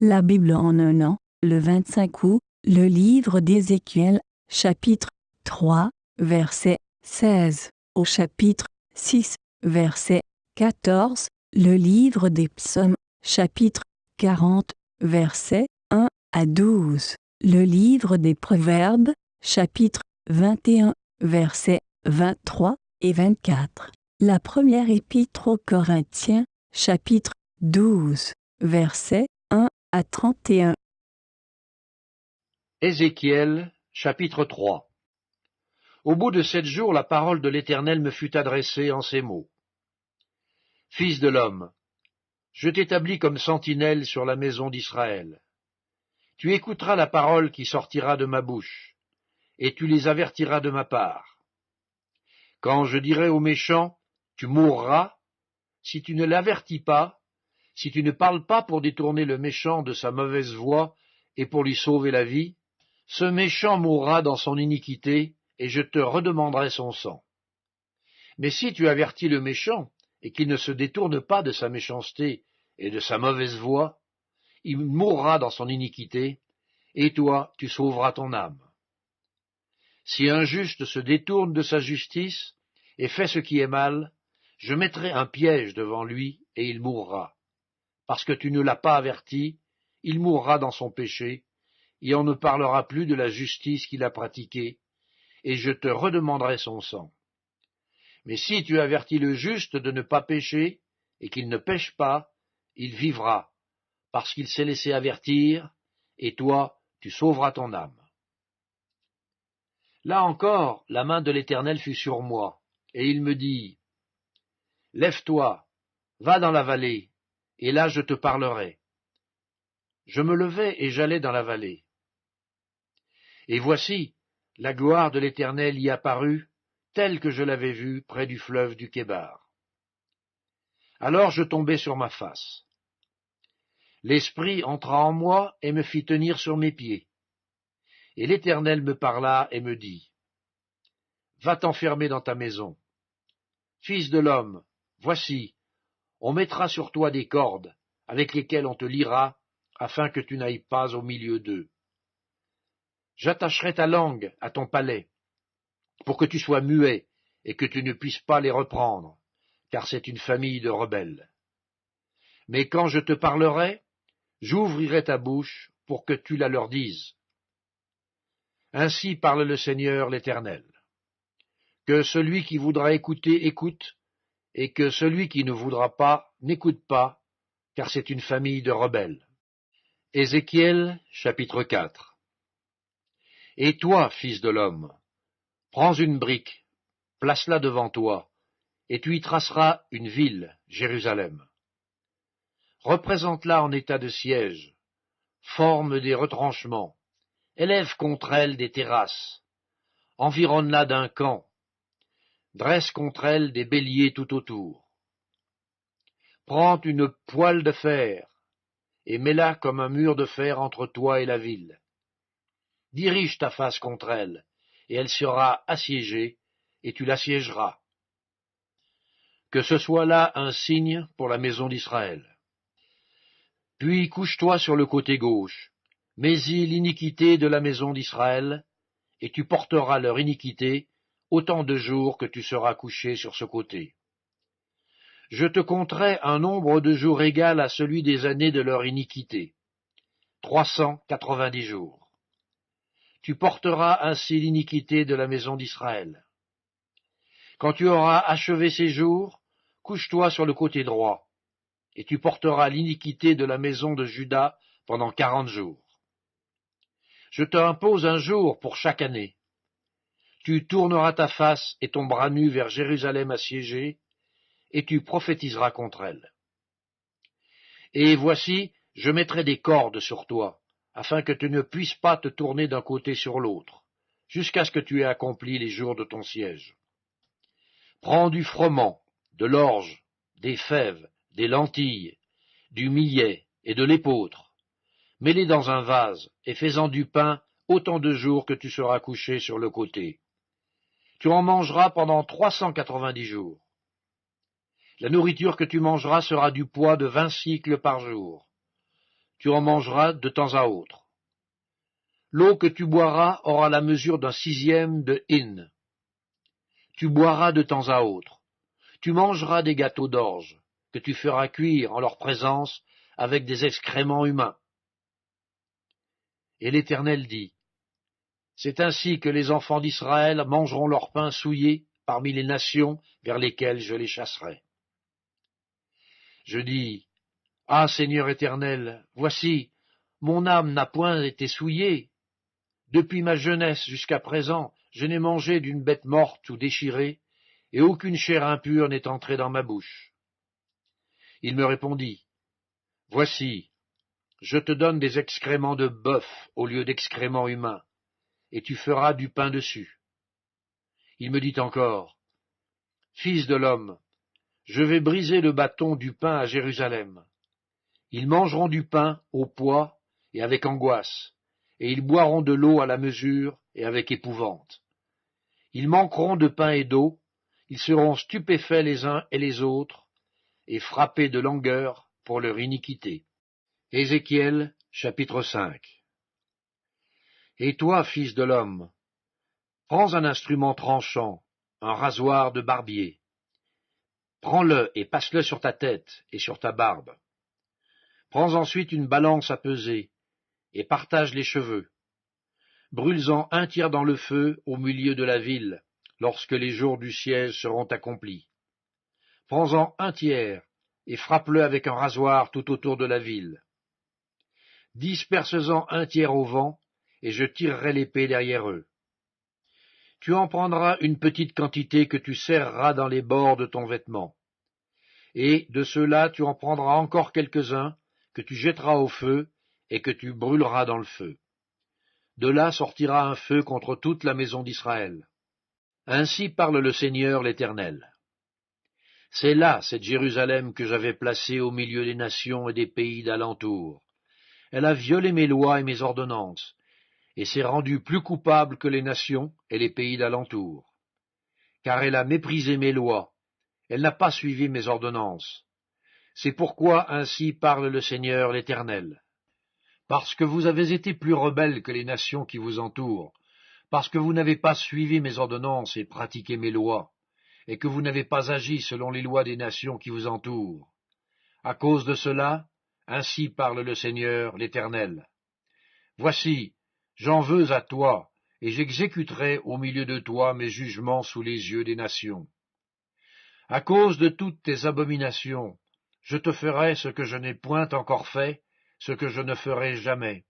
La Bible en un an, le 25 août, le livre d'Ézéchiel, chapitre 3, verset 16, au chapitre 6, verset 14, le livre des psaumes, chapitre 40, verset 1 à 12, le livre des proverbes, chapitre 21, versets 23 et 24, la première épître aux Corinthiens, chapitre 12, verset 1 à 31. Ézéchiel, chapitre 3. Au bout de 7 jours, la parole de l'Éternel me fut adressée en ces mots. Fils de l'homme, je t'établis comme sentinelle sur la maison d'Israël. Tu écouteras la parole qui sortira de ma bouche, et tu les avertiras de ma part. Quand je dirai aux méchants, tu mourras, si tu ne l'avertis pas, si tu ne parles pas pour détourner le méchant de sa mauvaise voie et pour lui sauver la vie, ce méchant mourra dans son iniquité, et je te redemanderai son sang. Mais si tu avertis le méchant, et qu'il ne se détourne pas de sa méchanceté et de sa mauvaise voie, il mourra dans son iniquité, et toi tu sauveras ton âme. Si un juste se détourne de sa justice, et fait ce qui est mal, je mettrai un piège devant lui, et il mourra. Parce que tu ne l'as pas averti, il mourra dans son péché, et on ne parlera plus de la justice qu'il a pratiquée, et je te redemanderai son sang. Mais si tu avertis le juste de ne pas pécher, et qu'il ne pêche pas, il vivra, parce qu'il s'est laissé avertir, et toi, tu sauveras ton âme. Là encore, la main de l'Éternel fut sur moi, et il me dit, « Lève-toi, va dans la vallée, et là je te parlerai. » Je me levai et j'allai dans la vallée. Et voici, la gloire de l'Éternel y apparut, telle que je l'avais vue près du fleuve du Kébar. Alors je tombai sur ma face. L'Esprit entra en moi et me fit tenir sur mes pieds. Et l'Éternel me parla et me dit, « Va t'enfermer dans ta maison. Fils de l'homme, voici, on mettra sur toi des cordes, avec lesquelles on te liera, afin que tu n'ailles pas au milieu d'eux. J'attacherai ta langue à ton palais, pour que tu sois muet et que tu ne puisses pas les reprendre, car c'est une famille de rebelles. Mais quand je te parlerai, j'ouvrirai ta bouche pour que tu la leur dises. Ainsi parle le Seigneur l'Éternel. Que celui qui voudra écouter écoute, et que celui qui ne voudra pas n'écoute pas, car c'est une famille de rebelles. Ézéchiel, chapitre 4. Et toi, fils de l'homme, prends une brique, place-la devant toi, et tu y traceras une ville, Jérusalem. Représente-la en état de siège, forme des retranchements, élève contre elle des terrasses, environne-la d'un camp, dresse contre elle des béliers tout autour. Prends une poêle de fer, et mets-la comme un mur de fer entre toi et la ville. Dirige ta face contre elle, et elle sera assiégée, et tu l'assiégeras. Que ce soit là un signe pour la maison d'Israël. Puis couche-toi sur le côté gauche, mets-y l'iniquité de la maison d'Israël, et tu porteras leur iniquité autant de jours que tu seras couché sur ce côté. Je te compterai un nombre de jours égal à celui des années de leur iniquité, 390 jours. Tu porteras ainsi l'iniquité de la maison d'Israël. Quand tu auras achevé ces jours, couche-toi sur le côté droit, et tu porteras l'iniquité de la maison de Juda pendant 40 jours. Je t'impose un jour pour chaque année. Tu tourneras ta face et ton bras nu vers Jérusalem assiégée, et tu prophétiseras contre elle. Et voici, je mettrai des cordes sur toi, afin que tu ne puisses pas te tourner d'un côté sur l'autre, jusqu'à ce que tu aies accompli les jours de ton siège. Prends du froment, de l'orge, des fèves, des lentilles, du millet et de l'épeautre. Mets-les dans un vase et fais-en du pain autant de jours que tu seras couché sur le côté. Tu en mangeras pendant 390 jours. La nourriture que tu mangeras sera du poids de 20 cycles par jour. tu en mangeras de temps à autre. L'eau que tu boiras aura la mesure d'un 1/6 de hin. Tu boiras de temps à autre. Tu mangeras des gâteaux d'orge, que tu feras cuire en leur présence avec des excréments humains. Et l'Éternel dit, c'est ainsi que les enfants d'Israël mangeront leur pain souillé parmi les nations vers lesquelles je les chasserai. Je dis, ah Seigneur Éternel, voici, mon âme n'a point été souillée. Depuis ma jeunesse jusqu'à présent, je n'ai mangé d'une bête morte ou déchirée, et aucune chair impure n'est entrée dans ma bouche. Il me répondit, voici, je te donne des excréments de bœuf au lieu d'excréments humains, et tu feras du pain dessus. Il me dit encore, fils de l'homme, je vais briser le bâton du pain à Jérusalem. Ils mangeront du pain au poids et avec angoisse, et ils boiront de l'eau à la mesure et avec épouvante. Ils manqueront de pain et d'eau, ils seront stupéfaits les uns et les autres, et frappés de langueur pour leur iniquité. Ézéchiel, chapitre 5. Et toi, fils de l'homme, prends un instrument tranchant, un rasoir de barbier. Prends-le et passe-le sur ta tête et sur ta barbe. Prends ensuite une balance à peser, et partage les cheveux. Brûle-en 1/3 dans le feu au milieu de la ville, lorsque les jours du siège seront accomplis. Prends-en 1/3, et frappe-le avec un rasoir tout autour de la ville. Disperse-en 1/3 au vent, et je tirerai l'épée derrière eux. Tu en prendras une petite quantité que tu serreras dans les bords de ton vêtement. Et de ceux-là tu en prendras encore quelques-uns, que tu jetteras au feu, et que tu brûleras dans le feu. De là sortira un feu contre toute la maison d'Israël. Ainsi parle le Seigneur l'Éternel. C'est là cette Jérusalem que j'avais placée au milieu des nations et des pays d'alentour. Elle a violé mes lois et mes ordonnances, et s'est rendue plus coupable que les nations et les pays d'alentour. Car elle a méprisé mes lois, elle n'a pas suivi mes ordonnances. C'est pourquoi ainsi parle le Seigneur l'Éternel. Parce que vous avez été plus rebelles que les nations qui vous entourent, parce que vous n'avez pas suivi mes ordonnances et pratiqué mes lois, et que vous n'avez pas agi selon les lois des nations qui vous entourent. À cause de cela, ainsi parle le Seigneur l'Éternel. Voici, j'en veux à toi, et j'exécuterai au milieu de toi mes jugements sous les yeux des nations. À cause de toutes tes abominations, je te ferai ce que je n'ai point encore fait, ce que je ne ferai jamais.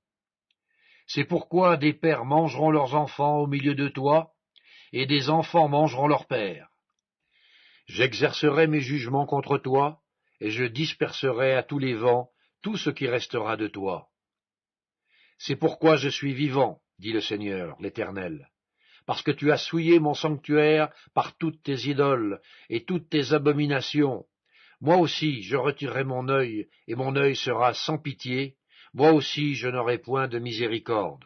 C'est pourquoi des pères mangeront leurs enfants au milieu de toi, et des enfants mangeront leurs pères. J'exercerai mes jugements contre toi, et je disperserai à tous les vents tout ce qui restera de toi. C'est pourquoi je suis vivant, dit le Seigneur, l'Éternel, parce que tu as souillé mon sanctuaire par toutes tes idoles et toutes tes abominations. Moi aussi je retirerai mon œil, et mon œil sera sans pitié, moi aussi je n'aurai point de miséricorde.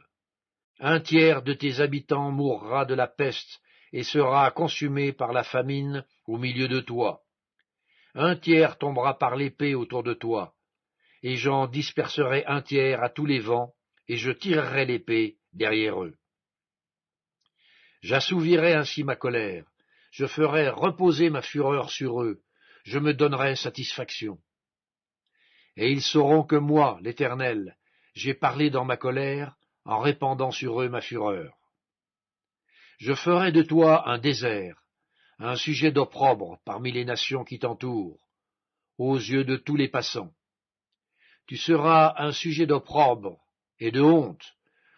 1/3 de tes habitants mourra de la peste, et sera consumé par la famine au milieu de toi. 1/3 tombera par l'épée autour de toi, et j'en disperserai 1/3 à tous les vents, et je tirerai l'épée derrière eux. J'assouvirai ainsi ma colère, je ferai reposer ma fureur sur eux, je me donnerai satisfaction. Et ils sauront que moi, l'Éternel, j'ai parlé dans ma colère, en répandant sur eux ma fureur. Je ferai de toi un désert, un sujet d'opprobre parmi les nations qui t'entourent, aux yeux de tous les passants. Tu seras un sujet d'opprobre et de honte,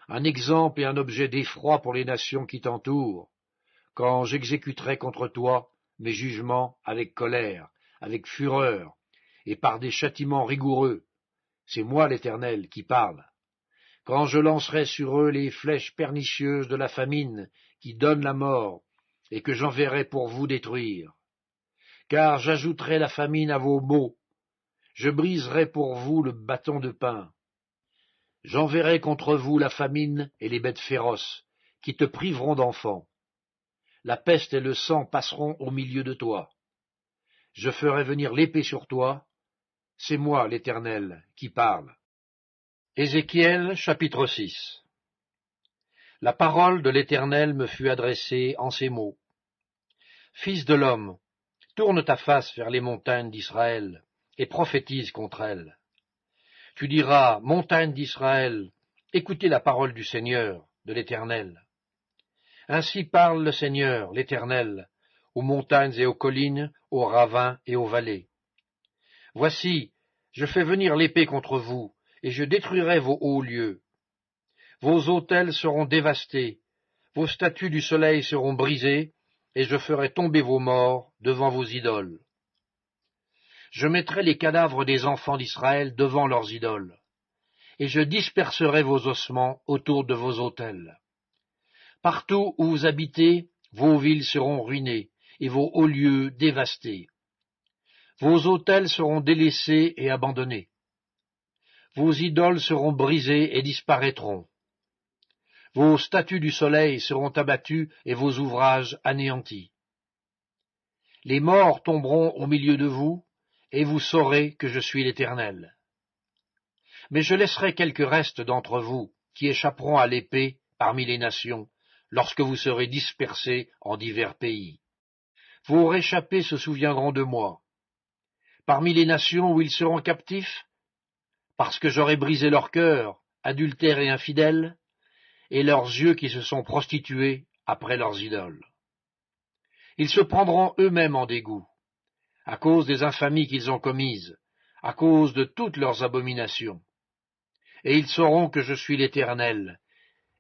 un exemple et un objet d'effroi pour les nations qui t'entourent, quand j'exécuterai contre toi mes jugements avec colère, avec fureur, et par des châtiments rigoureux. C'est moi l'Éternel qui parle. Quand je lancerai sur eux les flèches pernicieuses de la famine qui donne la mort, et que j'enverrai pour vous détruire. Car j'ajouterai la famine à vos maux, je briserai pour vous le bâton de pain. J'enverrai contre vous la famine et les bêtes féroces, qui te priveront d'enfants. La peste et le sang passeront au milieu de toi. Je ferai venir l'épée sur toi, c'est moi l'Éternel qui parle. Ézéchiel chapitre 6. La parole de l'Éternel me fut adressée en ces mots. Fils de l'homme, tourne ta face vers les montagnes d'Israël et prophétise contre elles. Tu diras, montagnes d'Israël, écoutez la parole du Seigneur, de l'Éternel. Ainsi parle le Seigneur, l'Éternel, aux montagnes et aux collines, aux ravins et aux vallées. Voici, je fais venir l'épée contre vous, et je détruirai vos hauts lieux. Vos autels seront dévastés, vos statues du soleil seront brisées, et je ferai tomber vos morts devant vos idoles. Je mettrai les cadavres des enfants d'Israël devant leurs idoles, et je disperserai vos ossements autour de vos autels. Partout où vous habitez, vos villes seront ruinées, et vos hauts lieux dévastés. Vos autels seront délaissés et abandonnés. Vos idoles seront brisées et disparaîtront. Vos statues du soleil seront abattues et vos ouvrages anéantis. Les morts tomberont au milieu de vous, et vous saurez que je suis l'Éternel. Mais je laisserai quelques restes d'entre vous qui échapperont à l'épée parmi les nations, lorsque vous serez dispersés en divers pays. Vos réchappés se souviendront de moi. Parmi les nations où ils seront captifs, parce que j'aurai brisé leur cœur, adultères et infidèles, et leurs yeux qui se sont prostitués après leurs idoles. Ils se prendront eux-mêmes en dégoût, à cause des infamies qu'ils ont commises, à cause de toutes leurs abominations. Et ils sauront que je suis l'Éternel,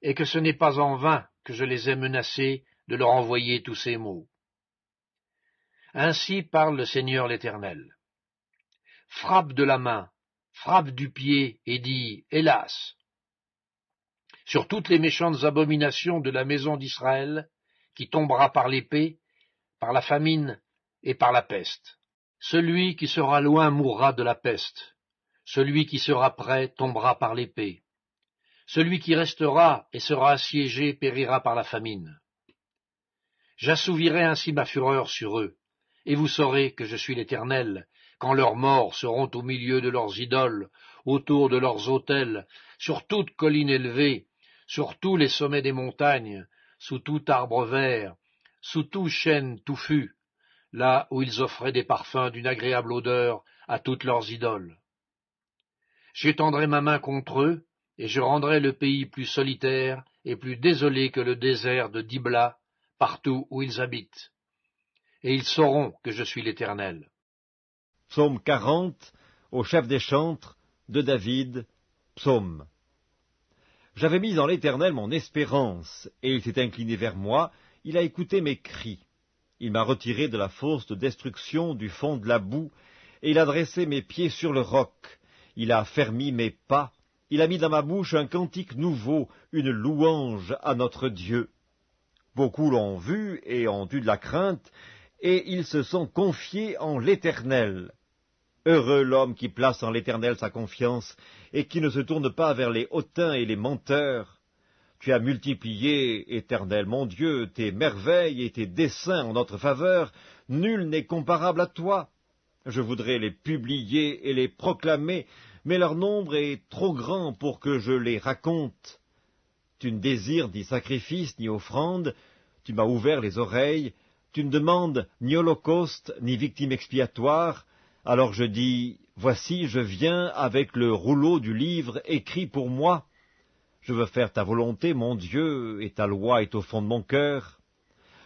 et que ce n'est pas en vain que je les ai menacés de leur envoyer tous ces maux. Ainsi parle le Seigneur l'Éternel. Frappe de la main, frappe du pied, et dis, hélas! Sur toutes les méchantes abominations de la maison d'Israël, qui tombera par l'épée, par la famine et par la peste. Celui qui sera loin mourra de la peste, celui qui sera près tombera par l'épée, celui qui restera et sera assiégé périra par la famine. J'assouvirai ainsi ma fureur sur eux, et vous saurez que je suis l'Éternel, quand leurs morts seront au milieu de leurs idoles, autour de leurs autels, sur toute colline élevée, sur tous les sommets des montagnes, sous tout arbre vert, sous tout chêne touffu, là où ils offraient des parfums d'une agréable odeur à toutes leurs idoles. J'étendrai ma main contre eux, et je rendrai le pays plus solitaire et plus désolé que le désert de Dibla, partout où ils habitent. Et ils sauront que je suis l'Éternel. Psaume 40, au chef des chantres, de David, psaume. J'avais mis en l'Éternel mon espérance, et il s'est incliné vers moi, il a écouté mes cris. Il m'a retiré de la fosse de destruction du fond de la boue, et il a dressé mes pieds sur le roc. Il a affermi mes pas, il a mis dans ma bouche un cantique nouveau, une louange à notre Dieu. Beaucoup l'ont vu et ont eu de la crainte, et ils se sont confiés en l'Éternel. Heureux l'homme qui place en l'Éternel sa confiance, et qui ne se tourne pas vers les hautains et les menteurs. Tu as multiplié, Éternel mon Dieu, tes merveilles et tes desseins en notre faveur, nul n'est comparable à toi. Je voudrais les publier et les proclamer, mais leur nombre est trop grand pour que je les raconte. Tu ne désires ni sacrifice ni offrande, tu m'as ouvert les oreilles, tu ne demandes ni holocauste ni victime expiatoire, alors je dis, voici je viens avec le rouleau du livre écrit pour moi. Je veux faire ta volonté, mon Dieu, et ta loi est au fond de mon cœur.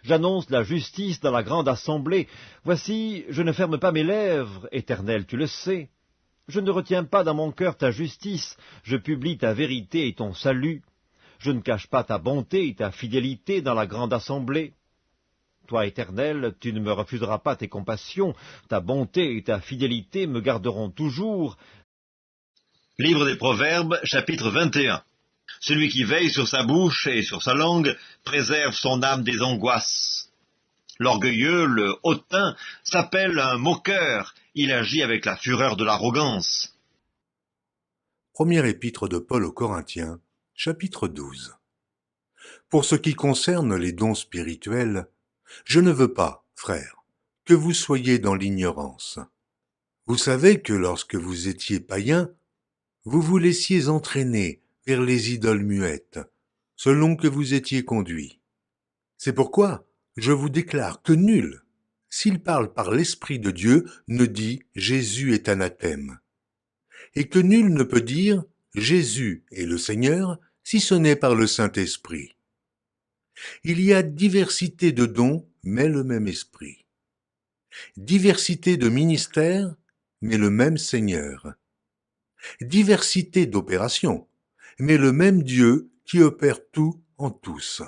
J'annonce la justice dans la grande assemblée. Voici, je ne ferme pas mes lèvres, Éternel, tu le sais. Je ne retiens pas dans mon cœur ta justice, je publie ta vérité et ton salut. Je ne cache pas ta bonté et ta fidélité dans la grande assemblée. Toi, Éternel, tu ne me refuseras pas tes compassions, ta bonté et ta fidélité me garderont toujours. Livre des Proverbes, chapitre 21. Celui qui veille sur sa bouche et sur sa langue préserve son âme des angoisses. L'orgueilleux, le hautain, s'appelle un moqueur, il agit avec la fureur de l'arrogance. Première épître de Paul aux Corinthiens, chapitre 12. Pour ce qui concerne les dons spirituels, je ne veux pas, frères, que vous soyez dans l'ignorance. Vous savez que lorsque vous étiez païens, vous vous laissiez entraîner vers les idoles muettes, selon que vous étiez conduits. C'est pourquoi je vous déclare que nul, s'il parle par l'Esprit de Dieu, ne dit « Jésus est anathème », et que nul ne peut dire « Jésus est le Seigneur » si ce n'est par le Saint-Esprit. Il y a diversité de dons, mais le même Esprit. Diversité de ministères, mais le même Seigneur. Diversité d'opérations, mais le même Dieu qui opère tout en tous.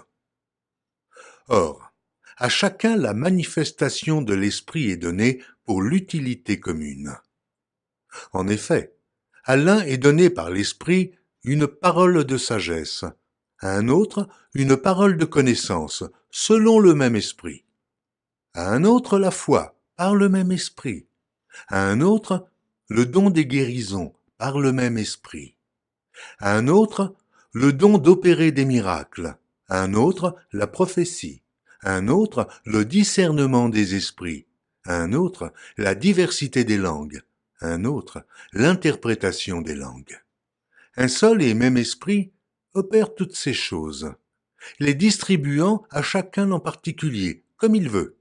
Or, à chacun la manifestation de l'Esprit est donnée pour l'utilité commune. En effet, à l'un est donné par l'Esprit une parole de sagesse, à un autre une parole de connaissance, selon le même Esprit, à un autre la foi, par le même Esprit, à un autre le don des guérisons, par le même Esprit, à un autre le don d'opérer des miracles, à un autre la prophétie, à un autre le discernement des esprits, à un autre la diversité des langues, à un autre l'interprétation des langues. Un seul et même Esprit opère toutes ces choses, les distribuant à chacun en particulier, comme il veut.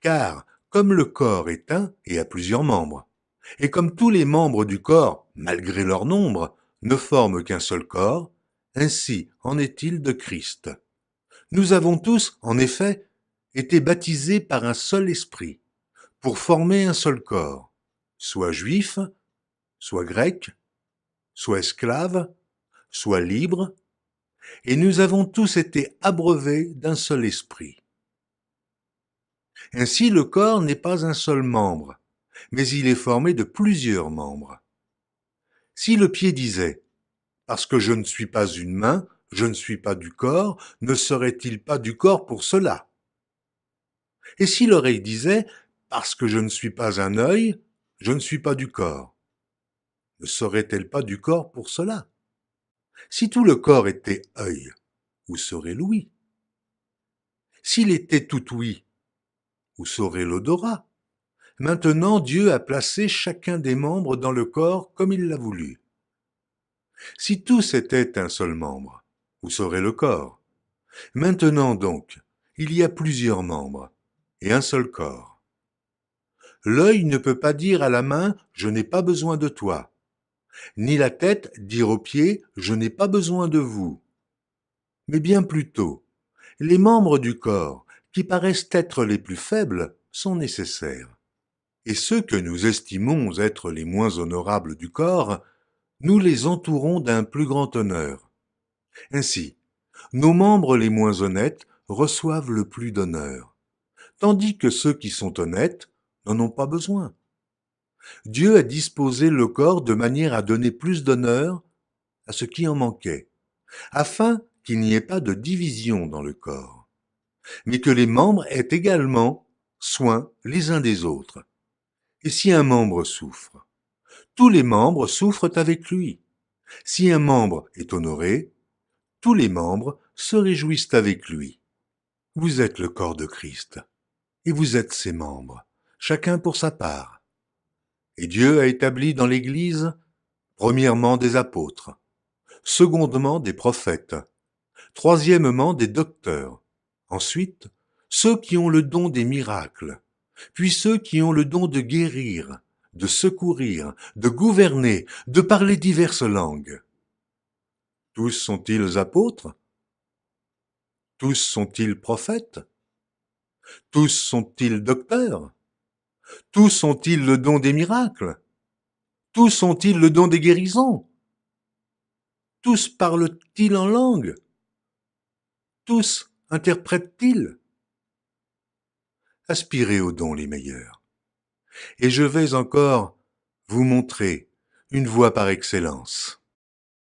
Car, comme le corps est un et a plusieurs membres, et comme tous les membres du corps, malgré leur nombre, ne forment qu'un seul corps, ainsi en est-il de Christ. Nous avons tous, en effet, été baptisés par un seul esprit, pour former un seul corps, soit juif, soit grec, soit esclave, soit libre, et nous avons tous été abreuvés d'un seul esprit. Ainsi le corps n'est pas un seul membre, mais il est formé de plusieurs membres. Si le pied disait « Parce que je ne suis pas une main, je ne suis pas du corps », ne serait-il pas du corps pour cela? Et si l'oreille disait « Parce que je ne suis pas un œil, je ne suis pas du corps », ne serait-elle pas du corps pour cela? Si tout le corps était œil, où serait l'ouïe? S'il était tout ouïe, où serait l'odorat? Maintenant, Dieu a placé chacun des membres dans le corps comme il l'a voulu. Si tous étaient un seul membre, où serait le corps? Maintenant donc, il y a plusieurs membres, et un seul corps. L'œil ne peut pas dire à la main « je n'ai pas besoin de toi », ni la tête dire aux pieds « je n'ai pas besoin de vous ». Mais bien plutôt, les membres du corps, qui paraissent être les plus faibles, sont nécessaires. Et ceux que nous estimons être les moins honorables du corps, nous les entourons d'un plus grand honneur. Ainsi, nos membres les moins honnêtes reçoivent le plus d'honneur, tandis que ceux qui sont honnêtes n'en ont pas besoin. Dieu a disposé le corps de manière à donner plus d'honneur à ce qui en manquait, afin qu'il n'y ait pas de division dans le corps, mais que les membres aient également soin les uns des autres. Et si un membre souffre, tous les membres souffrent avec lui. Si un membre est honoré, tous les membres se réjouissent avec lui. Vous êtes le corps de Christ, et vous êtes ses membres, chacun pour sa part. Et Dieu a établi dans l'Église, premièrement des apôtres, secondement des prophètes, troisièmement des docteurs, ensuite ceux qui ont le don des miracles, puis ceux qui ont le don de guérir, de secourir, de gouverner, de parler diverses langues. Tous sont-ils apôtres? Tous sont-ils prophètes? Tous sont-ils docteurs? Tous ont-ils le don des miracles? Tous ont-ils le don des guérisons? Tous parlent-ils en langue? Tous interprètent-ils? Aspirez aux dons les meilleurs. Et je vais encore vous montrer une voie par excellence.